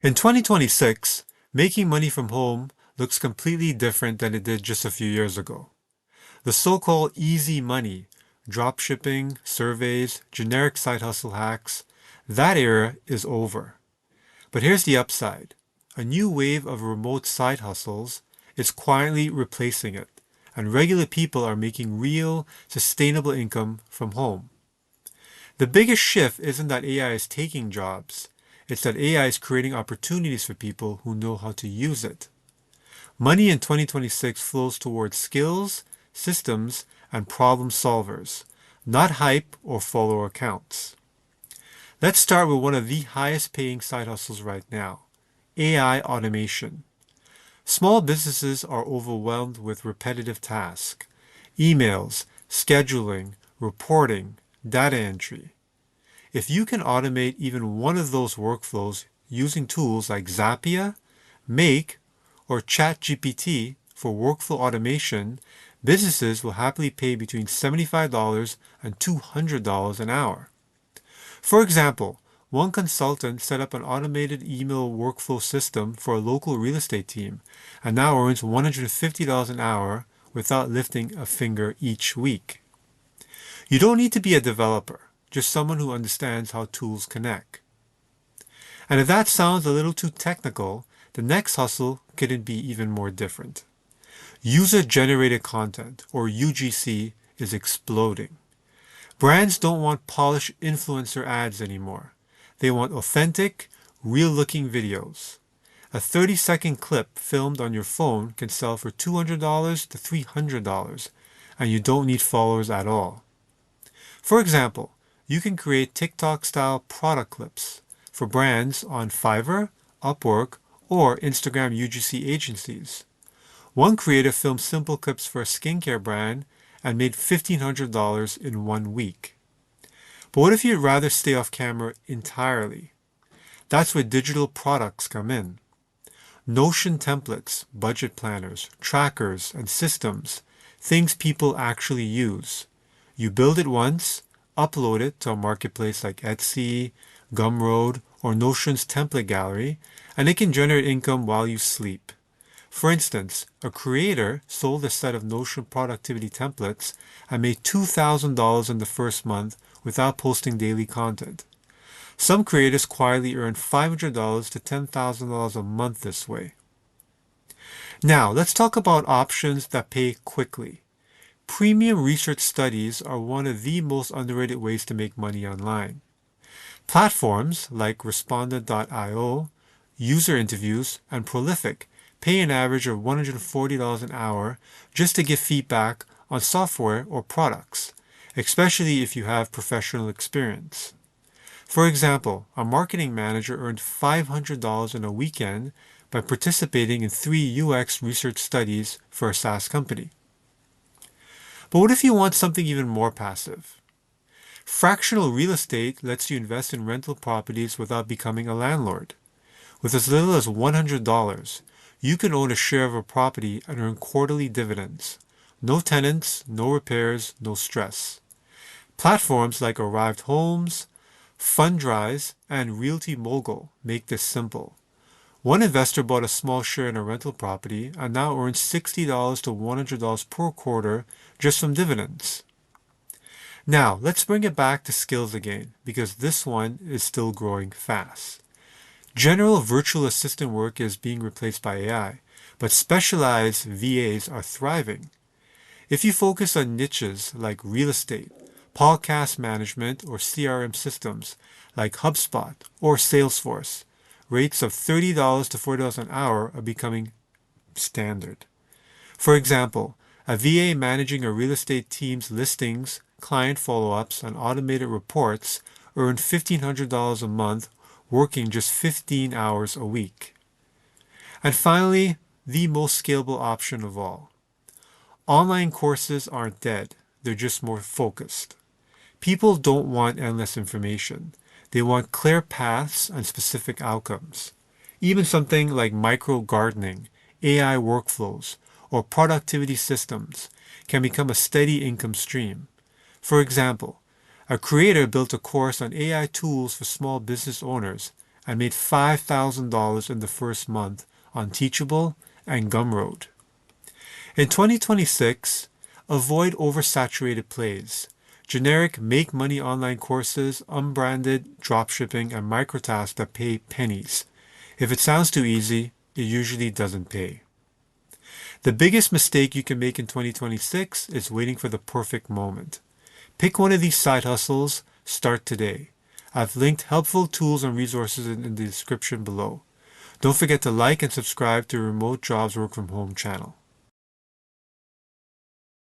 In 2026, making money from home looks completely different than it did just a few years ago. The so-called easy money, dropshipping, surveys, generic side hustle hacks, that era is over. But here's the upside. A new wave of remote side hustles is quietly replacing it, and regular people are making real, sustainable income from home. The biggest shift isn't that AI is taking jobs, it's that AI is creating opportunities for people who know how to use it. Money in 2026 flows towards skills, systems, and problem solvers, not hype or follower counts. Let's start with one of the highest paying side hustles right now, AI automation. Small businesses are overwhelmed with repetitive tasks, emails, scheduling, reporting, data entry. If you can automate even one of those workflows using tools like Zapier, Make, or ChatGPT for workflow automation, businesses will happily pay between $75 and $200 an hour. For example, one consultant set up an automated email workflow system for a local real estate team and now earns $150 an hour without lifting a finger each week. You don't need to be a developer, just someone who understands how tools connect. And if that sounds a little too technical, the next hustle couldn't be even more different. User-generated content, or UGC, is exploding. Brands don't want polished influencer ads anymore. They want authentic, real-looking videos. A 30-second clip filmed on your phone can sell for $200 to $300, and you don't need followers at all. For example, you can create TikTok-style product clips for brands on Fiverr, Upwork, or Instagram UGC agencies. One creator filmed simple clips for a skincare brand and made $1,500 in 1 week. But what if you'd rather stay off camera entirely? That's where digital products come in. Notion templates, budget planners, trackers, and systems, things people actually use. You build it once, upload it to a marketplace like Etsy, Gumroad, or Notion's template gallery, and it can generate income while you sleep. For instance, a creator sold a set of Notion productivity templates and made $2,000 in the first month without posting daily content. Some creators quietly earn $500 to $10,000 a month this way. Now, let's talk about options that pay quickly. Premium research studies are one of the most underrated ways to make money online. Platforms like Respondent.io, User Interviews, and Prolific pay an average of $140 an hour just to give feedback on software or products, especially if you have professional experience. For example, a marketing manager earned $500 in a weekend by participating in 3 UX research studies for a SaaS company. But what if you want something even more passive? Fractional real estate lets you invest in rental properties without becoming a landlord. With as little as $100, you can own a share of a property and earn quarterly dividends. No tenants, no repairs, no stress. Platforms like Arrived Homes, Fundrise, and Realty Mogul make this simple. One investor bought a small share in a rental property and now earns $60 to $100 per quarter just from dividends. Now, let's bring it back to skills again, because this one is still growing fast. General virtual assistant work is being replaced by AI, but specialized VAs are thriving. If you focus on niches like real estate, podcast management, or CRM systems like HubSpot or Salesforce, rates of $30 to $40 an hour are becoming standard. For example, a VA managing a real estate team's listings, client follow-ups, and automated reports earned $1,500 a month working just 15 hours a week. And finally, the most scalable option of all. Online courses aren't dead, they're just more focused. People don't want endless information. They want clear paths and specific outcomes. Even something like micro gardening, AI workflows, or productivity systems can become a steady income stream. For example, a creator built a course on AI tools for small business owners I made $5,000 in the first month on Teachable and Gumroad. In 2026, avoid oversaturated plays. Generic make money online courses, unbranded dropshipping, and microtasks that pay pennies. If it sounds too easy, it usually doesn't pay. The biggest mistake you can make in 2026 is waiting for the perfect moment. Pick one of these side hustles, start today. I've linked helpful tools and resources in the description below. Don't forget to like and subscribe to Remote Jobs Work From Home channel.